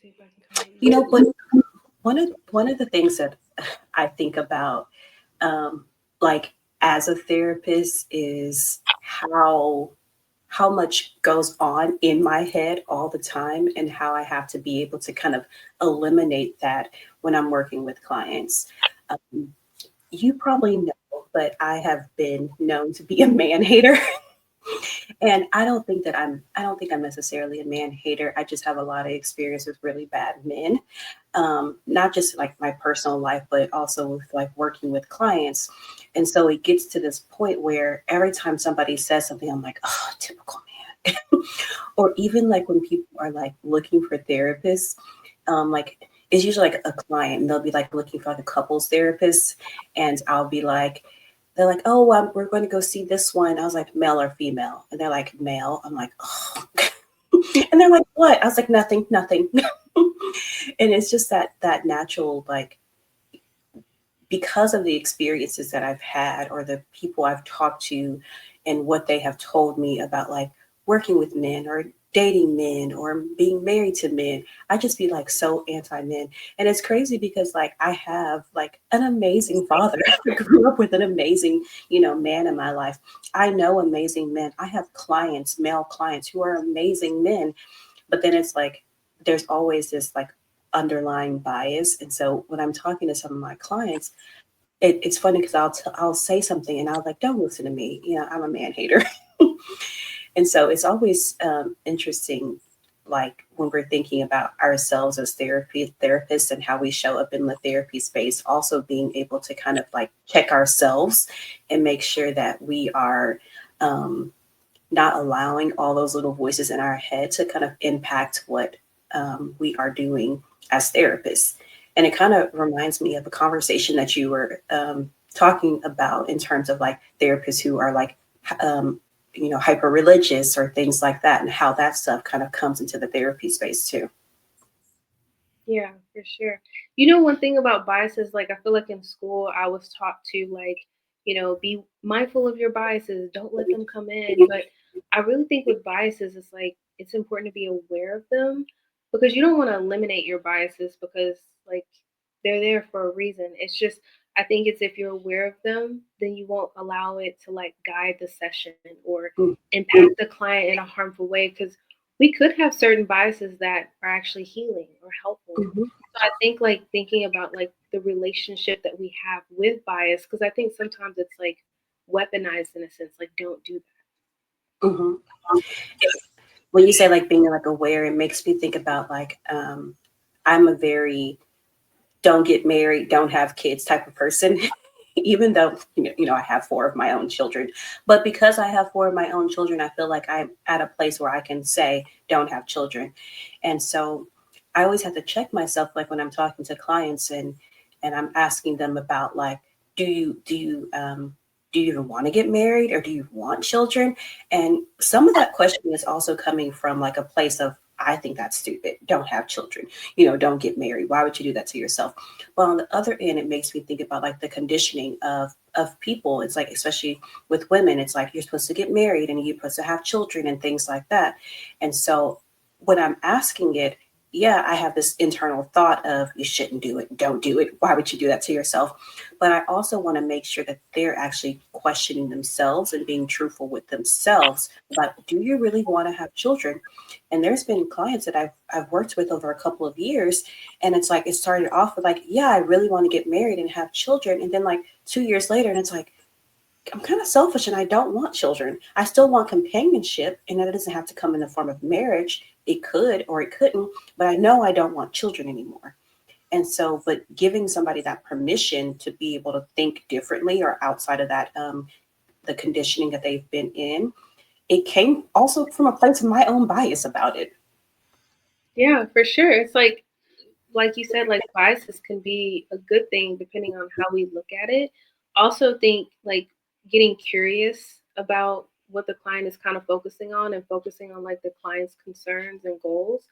see if I can kind of You use know, but it. one of the things that I think about, um, like as a therapist, is how much goes on in my head all the time, and how I have to be able to kind of eliminate that when I'm working with clients. Um, you probably know, but I have been known to be a man hater. And I don't think I'm necessarily a man hater. I just have a lot of experience with really bad men. Not just like my personal life, but also with like working with clients. And so it gets to this point where every time somebody says something, I'm like, oh, typical man. Or even like when people are like looking for therapists, like it's usually like a client and they'll be like looking for like a couples therapist. And I'll be like, they're like, oh, we're going to go see this one. I was like, male or female? And they're like, male. I'm like, oh. And they're like, what? I was like, nothing, nothing. And it's just that natural, like, because of the experiences that I've had or the people I've talked to and what they have told me about like working with men or dating men or being married to men, I just be like so anti men. And it's crazy because like I have like an amazing father. I grew up with an amazing, man in my life. I know amazing men. I have clients, male clients who are amazing men, but then it's like there's always this like underlying bias. And so when I'm talking to some of my clients, it's funny because I'll say something and I'll like, don't listen to me. I'm a man hater. And so it's always interesting, like when we're thinking about ourselves as therapists and how we show up in the therapy space, also being able to kind of like check ourselves and make sure that we are um, not allowing all those little voices in our head to kind of impact what we are doing as therapists. And it kind of reminds me of a conversation that you were talking about in terms of like therapists who are like, um, hyper religious or things like that, and how that stuff kind of comes into the therapy space too. Yeah, for sure. You know, one thing about biases, like I feel like in school I was taught to like, be mindful of your biases, don't let them come in. But I really think with biases, it's like it's important to be aware of them because you don't want to eliminate your biases because like they're there for a reason. It's just I think it's if you're aware of them, then you won't allow it to like guide the session or impact the client in a harmful way because we could have certain biases that are actually healing or helpful. Mm-hmm. So I think like thinking about like the relationship that we have with bias, because I think sometimes it's like weaponized in a sense, like don't do Mm-hmm. When you say like being like aware, it makes me think about like I'm a very don't get married, don't have kids type of person. Even though I have four of my own children, but because I have four of my own children, I feel like I'm at a place where I can say don't have children. And so I always have to check myself, like when I'm talking to clients and I'm asking them about like, do you even want to get married or do you want children? And some of that question is also coming from like a place of, I think that's stupid. Don't have children. Don't get married. Why would you do that to yourself? But on the other end, it makes me think about like the conditioning of people. It's like, especially with women, it's like you're supposed to get married and you're supposed to have children and things like that. And so when I'm asking it, yeah, I have this internal thought of you shouldn't do it, don't do it. Why would you do that to yourself? But I also want to make sure that they're actually questioning themselves and being truthful with themselves about, do you really want to have children? And there's been clients that I've worked with over a couple of years, and it's like it started off with like, yeah, I really want to get married and have children, and then like 2 years later, and it's like, I'm kind of selfish and I don't want children. I still want companionship, and that doesn't have to come in the form of marriage. It could or it couldn't, but I know I don't want children anymore. And so, but giving somebody that permission to be able to think differently or outside of that, the conditioning that they've been in, it came also from a place of my own bias about it. Yeah, for sure. It's like you said, like biases can be a good thing depending on how we look at it. Also think like getting curious about what the client is kind of focusing on and focusing on like the client's concerns and goals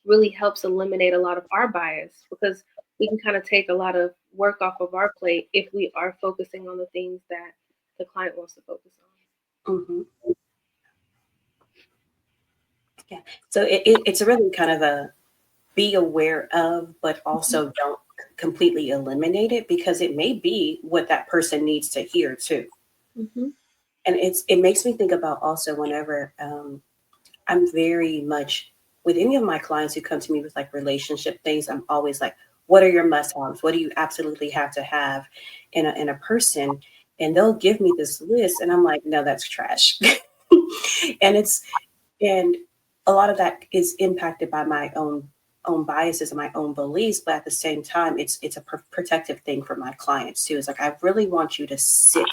really helps eliminate a lot of our bias because we can kind of take a lot of work off of our plate if we are focusing on the things that the client wants to focus Hmm. Yeah. So it's really kind of a be aware of, but also don't completely eliminate it because it may be what that person needs to hear too. Hmm. And it makes me think about also whenever I'm very much with any of my clients who come to me with like relationship things, I'm always like, what are your must-haves? What do you absolutely have to have in a person? And they'll give me this list and I'm like, no, that's trash. and it's and a lot of that is impacted by my own biases and my own beliefs, but at the same time it's a protective thing for my clients too. It's like I really want you to sit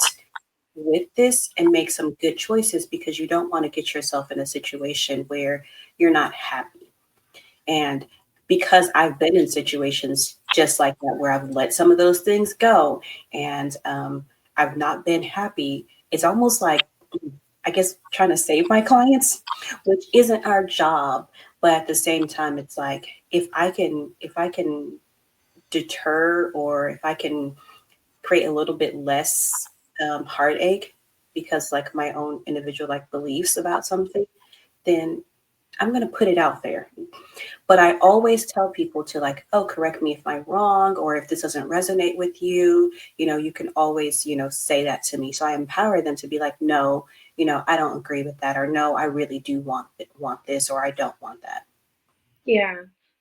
with this and make some good choices because you don't want to get yourself in a situation where you're not happy. And because I've been in situations just like that where I've let some of those things go and I've not been happy, it's almost like, I guess, trying to save my clients, which isn't our job. But at the same time, it's like if I can deter or if I can create a little bit less heartache because like my own individual like beliefs about something, then I'm going to put it out there. But I always tell people to like, oh, correct me if I'm wrong, or if this doesn't resonate with you, you can always, say that to me. So I empower them to be like, no, I don't agree with that, or no, I really do want this, or I don't want that. Yeah.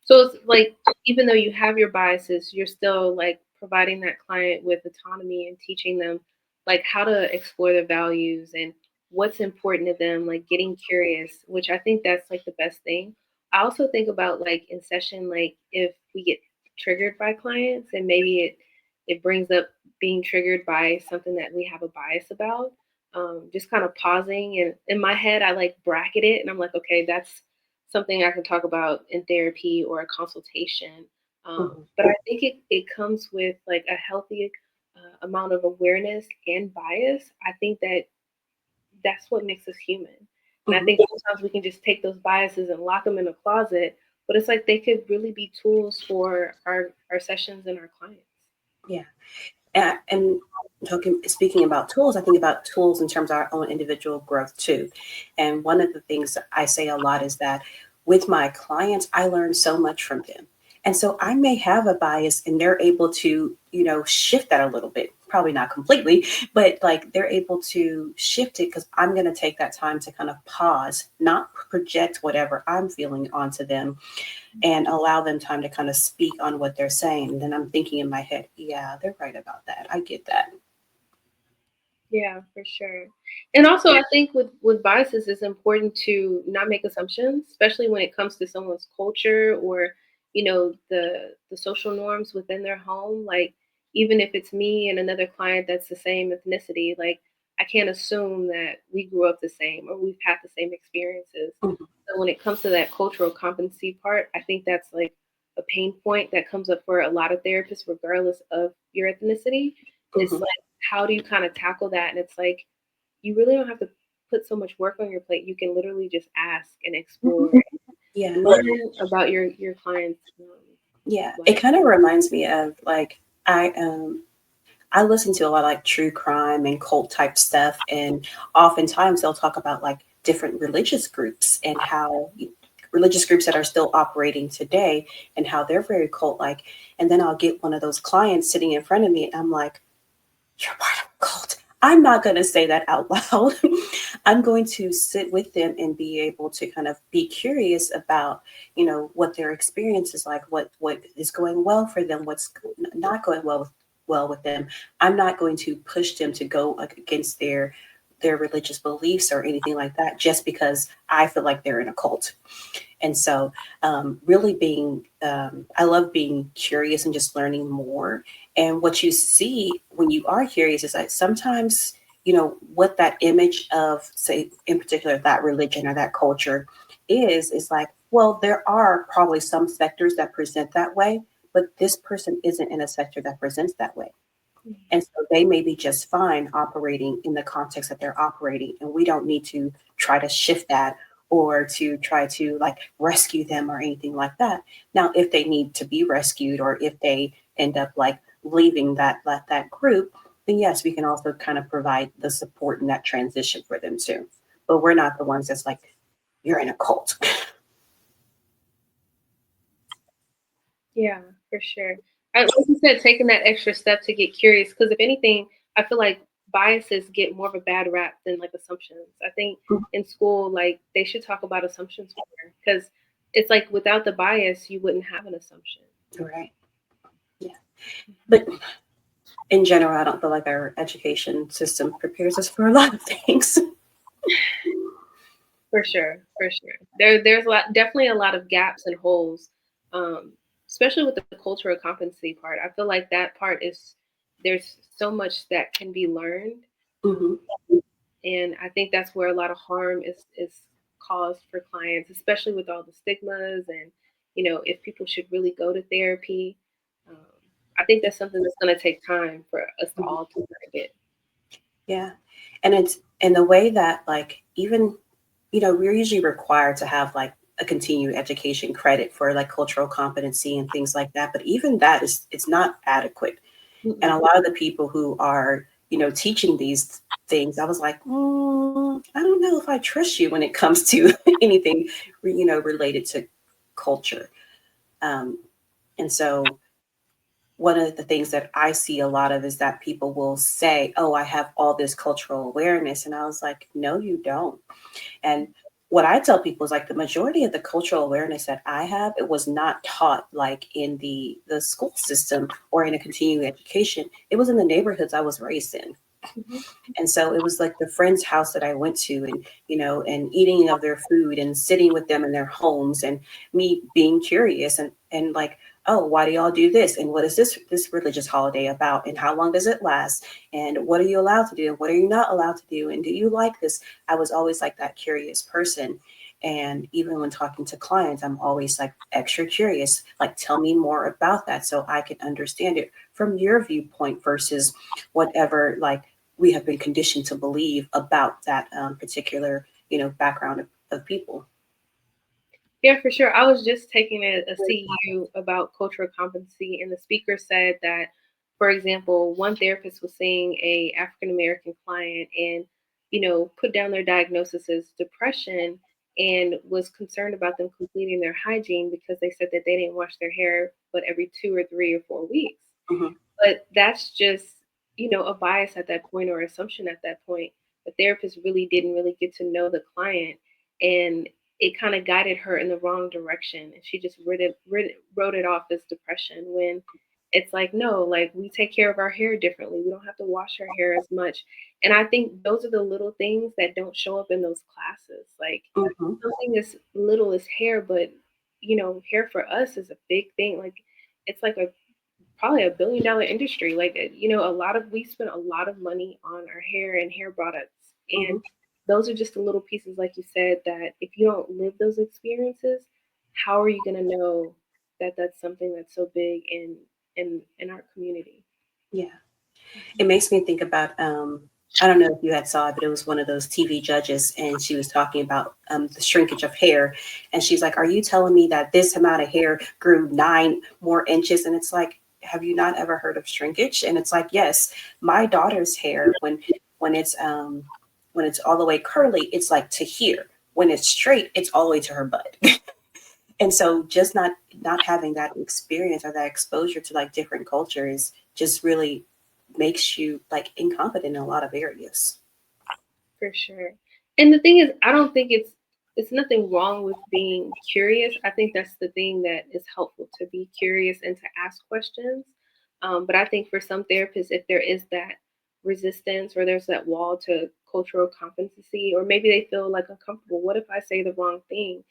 So it's like even though you have your biases, you're still like providing that client with autonomy and teaching them like how to explore their values and what's important to them, like getting curious, which I think that's like the best thing. I also think about like in session, like if we get triggered by clients and maybe it brings up being triggered by something that we have a bias about. Just kind of pausing and in my head I like bracket it and I'm like, okay, that's something I can talk about in therapy or a consultation. Mhm. But I think it comes with like a healthy amount of awareness and bias. I think that that's what makes us human. And I Mhm. think sometimes we can just take those biases and lock them in a closet, but it's like they could really be tools for our sessions and our clients. Yeah. And speaking about tools, I think about tools in terms of our own individual growth too. And one of the things that I say a lot is that with my clients, I learn so much from them. And so I may have a bias and they're able to, shift that a little bit. Probably not completely, but like they're able to shift it because I'm going to take that time to kind of pause, not project whatever I'm feeling onto them and allow them time to kind of speak on what they're saying. And then I'm thinking in my head, yeah, they're right about that. I get that. Yeah, for sure. And also, I think with biases, it's important to not make assumptions, especially when it comes to someone's culture or the social norms within their home. Like even if it's me and another client that's the same ethnicity, like I can't assume that we grew up the same or we've had the same experiences. Mhm. So when it comes to that cultural competency part, I think that's like a pain point that comes up for a lot of therapists, regardless of your ethnicity. It's Mhm. like how do you kind of tackle that? And it's like you really don't have to put so much work on your plate. You can literally just ask and explore, Yeah. learn about your clients' Yeah. life. It kind of reminds me of like I listen to a lot of like true crime and cult type stuff, and oftentimes they'll talk about like different religious groups and how religious groups that are still operating today and how they're very cult like. And then I'll get one of those clients sitting in front of me, and I'm like, you're part of a cult. I'm not going to say that out loud. I'm going to sit with them and be able to kind of be curious about, what their experience is like, what is going well for them, what's not going well with them. I'm not going to push them to go against their religious beliefs or anything like that just because I feel like they're in a cult. And so, really I love being curious and just learning more. And what you see when you are curious is that sometimes, what that image of, say, in particular, that religion or that culture is like, well, there are probably some sectors that present that way, but this person isn't in a sector that presents that way. And so they may be just fine operating in the context that they're operating. And we don't need to try to shift that or to try to like rescue them or anything like that. Now, if they need to be rescued or if they end up like leaving that group, then yes, we can also kind of provide the support in that transition for them too. But we're not the ones that's like, you're in a cult. Yeah, for sure. Like you said, taking that extra step to get curious, because if anything, I feel like biases get more of a bad rap than like assumptions. I think Mhm. in school, like they should talk about assumptions more, because it's like without the bias, you wouldn't have an assumption. Right. Yeah. Mhm. But in general, I don't feel like our education system prepares us for a lot of things. For sure, for sure. There's a lot, definitely a lot of gaps and holes, um, especially with the cultural competency part. I feel like that part is there's so much that can be learned. Hmm. And I think that's where a lot of harm is caused for clients, especially with all the stigmas and if people should really go to therapy. Um, I think that's something that's going to take time for us to all to kind of get. Yeah. And it's in the way that, like, even, we're usually required to have like a continued education credit for like cultural competency and things like that. But even that it's not adequate. And a Mm-mm. lot of the people who are, teaching these things, I was like, I don't know if I trust you when it comes to anything, related to culture. Um, and so one of the things that I see a lot of is that people will say, "Oh, I have all this cultural awareness." And I was like, "No, you don't." And what I tell people is like the majority of the cultural awareness that I have, it was not taught like in the school system or in a continuing education. It was in the neighborhoods I was raised in. Mhm. And so it was like the friend's house that I went to, and, and eating of their food and sitting with them in their homes, and me being curious and like, oh, why do y'all do this? And what is this religious holiday about? And how long does it last? And what are you allowed to do? And what are you not allowed to do? And do you like this? I was always like that curious person. And even when talking to clients, I'm always like extra curious, like, tell me more about that so I can understand it from your viewpoint versus whatever, like, we have been conditioned to believe about that particular, background of people. Yeah, for sure. I was just taking a CEU about cultural competency, and the speaker said that, for example, one therapist was seeing a African American client, and put down their diagnosis as depression, and was concerned about them completing their hygiene because they said that they didn't wash their hair but every 2 or 3 or 4 weeks. Hmm. But that's just, a bias at that point or assumption at that point. The therapist really didn't really get to know the client, and it kind of guided her in the wrong direction. And she just wrote it off as depression when it's like, no, like we take care of our hair differently. We don't have to wash our hair as much. And I think those are the little things that don't show up in those classes. Like Hmm. something as little as hair, but hair for us is a big thing. Like it's like a probably $1 billion industry. Like a lot of we spend a lot of money on our hair and hair products, Hmm. and those are just the little pieces, like you said, that if you don't live those experiences, how are you gonna know that that's something that's so big in our community? Yeah. It makes me think about, I don't know if you had saw it, but it was one of those TV judges, and she was talking about the shrinkage of hair. And she's like, "Are you telling me that this amount of hair grew 9 more inches?" And it's like, have you not ever heard of shrinkage? And it's like, yes, my daughter's hair, when it's when it's all the way curly, it's like to here. When it's straight, it's all the way to her butt. And so just not having that experience or that exposure to like different cultures just really makes you like incompetent in a lot of areas. For sure. And the thing is, I don't think it's nothing wrong with being curious. I think that's the thing that is helpful to be curious and to ask questions. But I think for some therapists, if there is that resistance or there's that wall to cultural competency, or maybe they feel like uncomfortable, what if I say the wrong thing?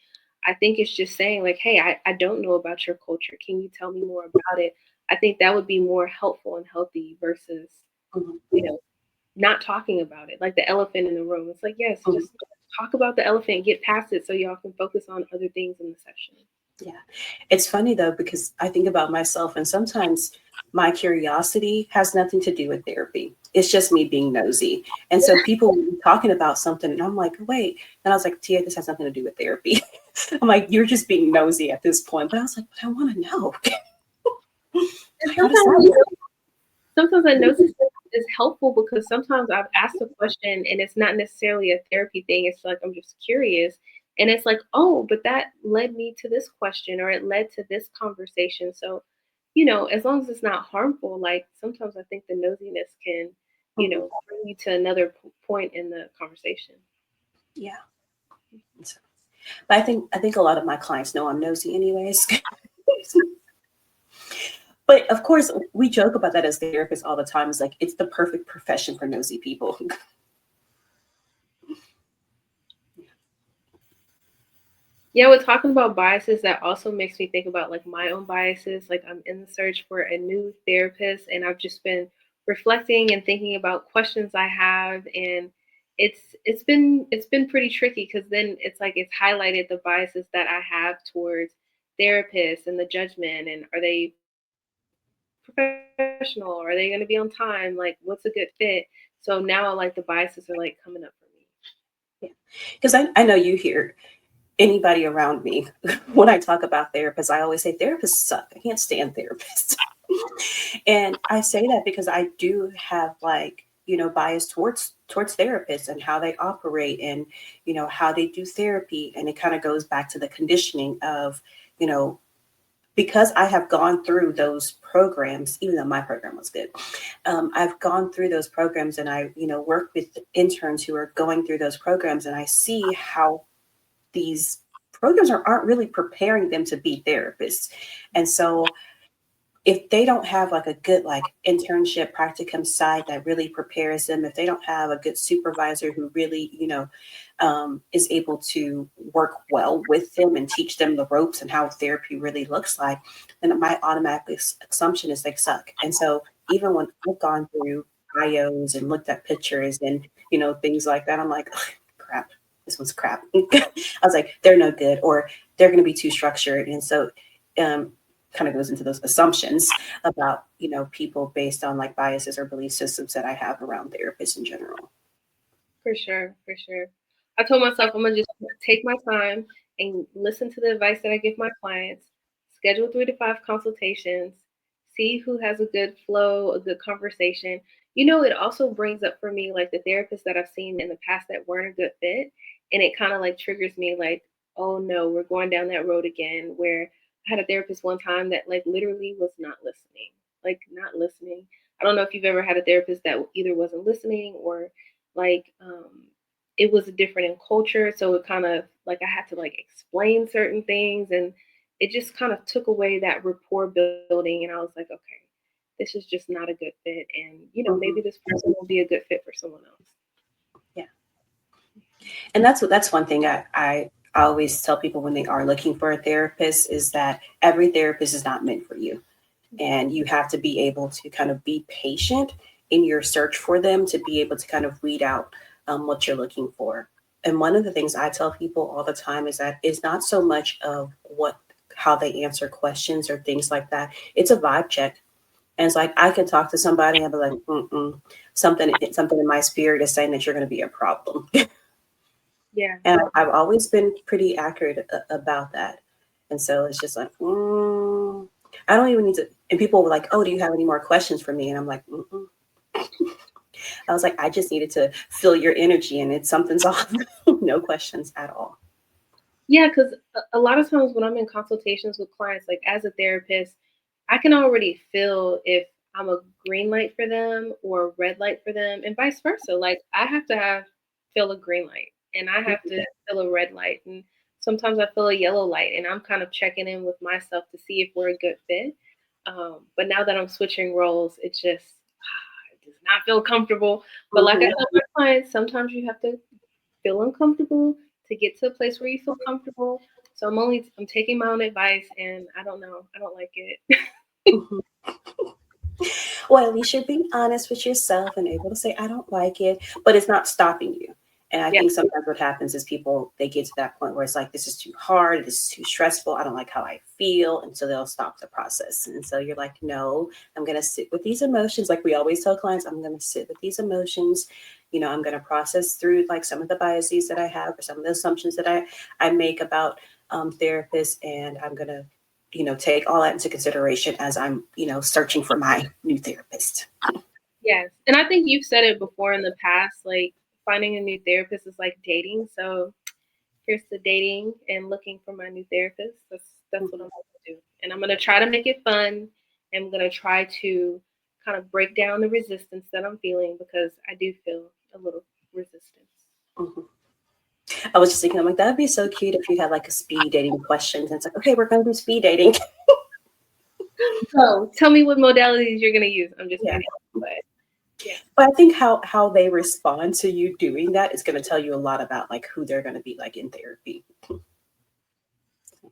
I think it's just saying like, hey, I don't know about your culture. Can you tell me more about it? I think that would be more helpful and healthy versus, Mhm, you know, not talking about it, like the elephant in the room. It's like, yes, mhm. just talk about the elephant, get past it so y'all can focus on other things in the session. Yeah. It's funny though, because I think about myself, and sometimes my curiosity has nothing to do with therapy. It's just me being nosy. And so people will be talking about something, and I'm like, wait. And I was like, Tia, this has nothing to do with therapy. I'm like, you're just being nosy at this point. But I was like, but I want to know. And Like, how does that work? sometimes I notice is helpful because sometimes I've asked a question and it's not necessarily a therapy thing. It's like I'm just curious. And it's like, oh, but that led me to this question or it led to this conversation. So, as long as it's not harmful, like sometimes I think the nosiness can, Mhm. bring you to another point in the conversation. Yeah. So, but I think a lot of my clients know I'm nosy anyways. But of course, we joke about that as therapists all the time. It's like it's the perfect profession for nosy people. Yeah, with talking about biases, that also makes me think about like my own biases. Like I'm in the search for a new therapist and I've just been reflecting and thinking about questions I have, and it's been pretty tricky because then it's like it's highlighted the biases that I have towards therapists and the judgment, and are they professional? Are they going to be on time? Like what's a good fit? So now like the biases are like coming up for me. Yeah, because I know you hear anybody around me when I talk about therapists, I always say therapists suck. I can't stand therapists. And I say that because I do have like, bias towards therapists and how they operate and, how they do therapy. And it kind of goes back to the conditioning of, you know, because I have gone through those programs, even though my program was good, I've gone through those programs and I, work with interns who are going through those programs and I see how these programs aren't really preparing them to be therapists. And so if they don't have like a good like internship practicum site that really prepares them, if they don't have a good supervisor who really, is able to work well with them and teach them the ropes and how therapy really looks like, then my automatic assumption is they suck. And so even when I've gone through bios and looked at pictures and things like that, I'm like, crap, this one's crap. I was like, they're no good, or they're going to be too structured. And so um, kind of goes into those assumptions about people based on like biases or belief systems that I have around therapists in general. For sure, for sure. I told myself I'm gonna just take my time and listen to the advice that I give my clients, schedule 3 to 5 consultations, see who has a good flow, a good conversation. It also brings up for me like the therapists that I've seen in the past that weren't a good fit. And it kind of like triggers me like, oh no, we're going down that road again where I had a therapist one time that like literally was not listening. Like not listening. I don't know if you've ever had a therapist that either wasn't listening or like it was different in culture, so it kind of like I had to like explain certain things, and it just kind of took away that rapport building, and I was like, okay, this is just not a good fit, and maybe Hmm. this person will be a good fit for someone else. Yeah, and that's one thing I always tell people when they are looking for a therapist is that every therapist is not meant for you, and you have to be able to kind of be patient in your search for them to be able to kind of weed out what you're looking for. And one of the things I tell people all the time is that it's not so much of what how they answer questions or things like that. It's a vibe check. And it's like I could talk to somebody and be like, mm-mm, something in my spirit is saying that you're going to be a problem. Yeah. And I've always been pretty accurate about that. And so it's just like, I don't even need to. And people were like, "Oh, do you have any more questions for me?" And I'm like, mm-mm. I was like, I just needed to feel your energy, and it's something's off. No questions at all. Yeah, because a lot of times when I'm in consultations with clients, like as a therapist, I can already feel if I'm a green light for them or a red light for them, and vice versa. Like I have to have feel a green light, and I have Mhm. to feel a red light, and sometimes I feel a yellow light, and I'm kind of checking in with myself to see if we're a good fit. But now that I'm switching roles, it just it does not feel comfortable. But like I Mhm. tell my clients, sometimes you have to feel uncomfortable to get to a place where you feel comfortable. So I'm taking my own advice, and I don't know, I don't like it. Mhm. Well, at least you're being honest with yourself and able to say, I don't like it, but it's not stopping you. And I Yeah, think sometimes what happens is people, they get to that point where it's like, this is too hard, this is too stressful, I don't like how I feel. And so they'll stop the process. And so you're like, no, I'm going to sit with these emotions. Like we always tell clients, I'm going to sit with these emotions. I'm going to process through like some of the biases that I have or some of the assumptions that I make about therapists. And I'm going to take all that into consideration as I'm, searching for my new therapist. yes. And I think you've said it before in the past, like finding a new therapist is like dating. So here's to dating and looking for my new therapist. That's what Mhm. I'm gonna do. And I'm gonna try to make it fun. And I'm gonna try to kind of break down the resistance that I'm feeling because I do feel a little resistance. Mhm. I was just thinking, I'm like, that'd be so cute if you had like a speed dating questions. And it's like, okay, we're going to do speed dating. So tell me what modalities you're gonna use. I'm just Yeah. kidding, but yeah, But I think how they respond to you doing that is going to tell you a lot about like who they're going to be like in therapy.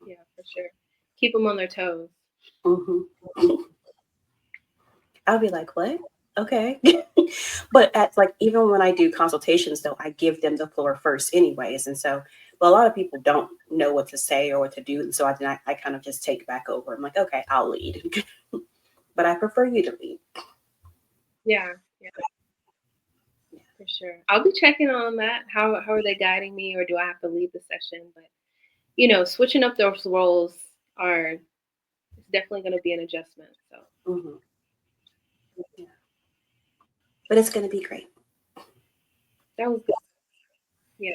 yeah, for sure. Keep them on their toes. Hmm. I'll be like, what? Okay. But at like even when I do consultations though, I give them the floor first anyways. And so but a lot of people don't know what to say or what to do. And so I kind of just take back over. I'm like, okay, I'll lead. But I prefer you to lead. Yeah, yeah, for sure. I'll be checking on that. How are they guiding me, or do I have to lead the session? But switching up those roles are it's definitely going to be an adjustment. So Hmm. Yeah. But it's going to be great. that was good. Yeah.